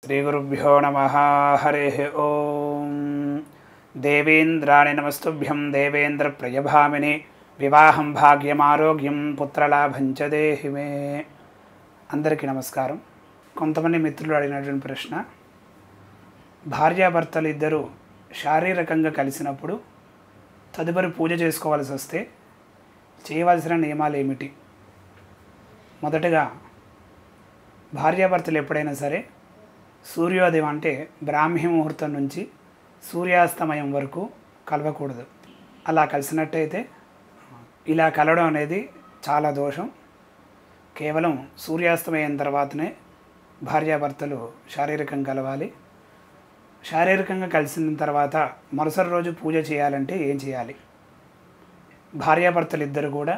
श्रीगुरुभ्यो नमः। हरिः ओं। देवेन्द्राणि नमस्तुभ्यं देवेन्द्रप्रियभामिनि विवाहं भाग्यमारोग्यं पुत्रलाभं च देहि मे। అందరికీ నమస్కారం. కొంతమంది మిత్రులు అడిగినటువంటి ప్రశ్న, భార్యాభర్తలు ఇద్దరు శారీరకంగా కలిసినప్పుడు తదుపరి పూజ చేసుకోవాల్సి వస్తే చేయవలసిన నియమాలు ఏమిటి? మొదటగా భార్యాభర్తలు ఎప్పుడైనా సరే సూర్యోదయం అంటే బ్రాహ్మీ ముహూర్తం నుంచి సూర్యాస్తమయం వరకు కలవకూడదు. అలా కలిసినట్టయితే ఇలా కలవడం అనేది చాలా దోషం. కేవలం సూర్యాస్తమయం తర్వాతనే భార్యాభర్తలు శారీరకంగా కలవాలి. శారీరకంగా కలిసిన తర్వాత మరుసటి రోజు పూజ చేయాలంటే ఏం చేయాలి? భార్యాభర్తలు ఇద్దరు కూడా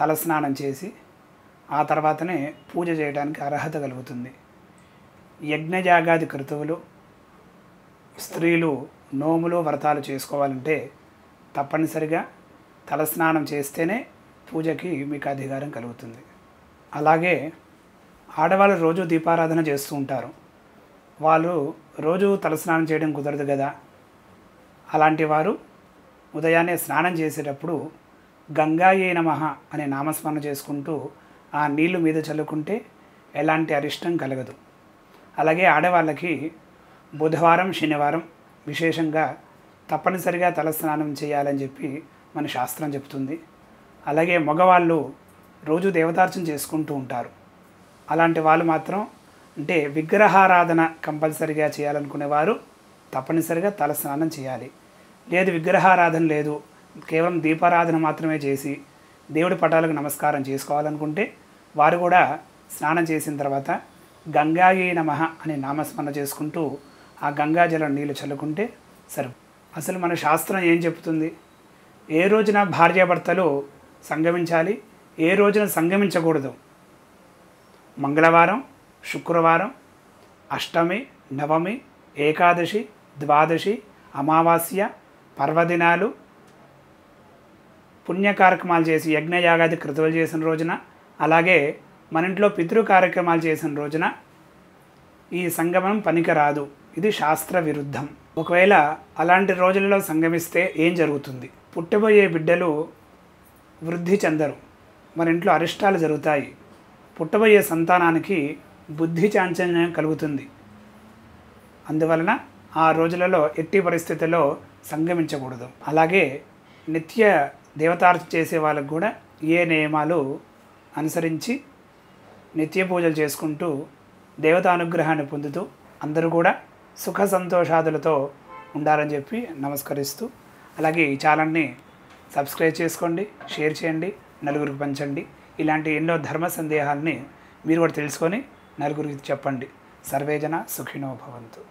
తలస్నానం చేసి ఆ తర్వాతనే పూజ చేయడానికి అర్హత కలుగుతుంది. యజ్ఞయాగాది క్రతువులు, స్త్రీలు నోములు వ్రతాలు చేసుకోవాలంటే తప్పనిసరిగా తలస్నానం చేస్తేనే పూజకి మీకు అధికారం కలుగుతుంది. అలాగే ఆడవాళ్ళు రోజు దీపారాధన చేస్తూ ఉంటారు. వాళ్ళు రోజు తలస్నానం చేయడం కుదరదు కదా. అలాంటి వారు ఉదయాన్నే స్నానం చేసేటప్పుడు గంగాయే నమః అనే నామస్మరణ చేసుకుంటూ ఆ నీళ్లు మీద చల్లుకుంటే ఎలాంటి అరిష్టం కలగదు. అలాగే ఆడవాళ్ళకి బుధవారం శనివారం విశేషంగా తప్పనిసరిగా తలస్నానం చేయాలని చెప్పి మన శాస్త్రం చెప్తుంది. అలాగే మగవాళ్ళు రోజు దేవతార్చన చేసుకుంటూ ఉంటారు. అలాంటి వాళ్ళు మాత్రం అంటే విగ్రహారాధన కంపల్సరిగా చేయాలనుకునేవారు తప్పనిసరిగా తలస్నానం చేయాలి. లేదు విగ్రహారాధన లేదు, కేవలం దీపారాధన మాత్రమే చేసి దేవుడి పటాలకు నమస్కారం చేసుకోవాలనుకుంటే వారు కూడా స్నానం చేసిన తర్వాత గంగాయే నమః అనే నామస్మరణ చేసుకుంటూ ఆ గంగాజలం నీళ్ళు చల్లుకుంటే సరే. అసలు మన శాస్త్రం ఏం చెప్తుంది? ఏ రోజున భార్యాభర్తలు సంగమించాలి, ఏ రోజున సంగమించకూడదు? మంగళవారం, శుక్రవారం, అష్టమి, నవమి, ఏకాదశి, ద్వాదశి, అమావాస్య, పర్వదినాలు, పుణ్య కార్యక్రమాలు చేసి యజ్ఞయాగాది క్రతువులు చేసిన రోజున, అలాగే మన ఇంట్లో పితృ కార్యక్రమాలు చేసిన రోజున ఈ సంగమం పనికిరాదు. ఇది శాస్త్ర విరుద్ధం. ఒకవేళ అలాంటి రోజులలో సంగమిస్తే ఏం జరుగుతుంది? పుట్టబోయే బిడ్డలు వృద్ధి చెందరు, మన ఇంట్లో అరిష్టాలు జరుగుతాయి. పుట్టబోయే సంతానానికి బుద్ధి చాంచల్యం కలుగుతుంది. అందువలన ఆ రోజులలో ఎట్టి పరిస్థితుల్లో సంగమించకూడదు. అలాగే నిత్య దేవతార్చన చేసే వాళ్ళకు కూడా ఏ నియమాలు అనుసరించి నిత్య పూజలు చేసుకుంటూ దేవతా అనుగ్రహాన్ని పొందుతూ అందరూ కూడా సుఖ సంతోషాదులతో ఉండాలని చెప్పి నమస్కరిస్తూ, అలాగే ఈ ఛానల్ని సబ్స్క్రైబ్ చేసుకోండి, షేర్ చేయండి, నలుగురికి పంచండి. ఇలాంటి ఎన్నో ధర్మ సందేహాలని మీరు కూడా తెలుసుకొని నలుగురికి చెప్పండి. సర్వేజన సుఖినో భవంతు.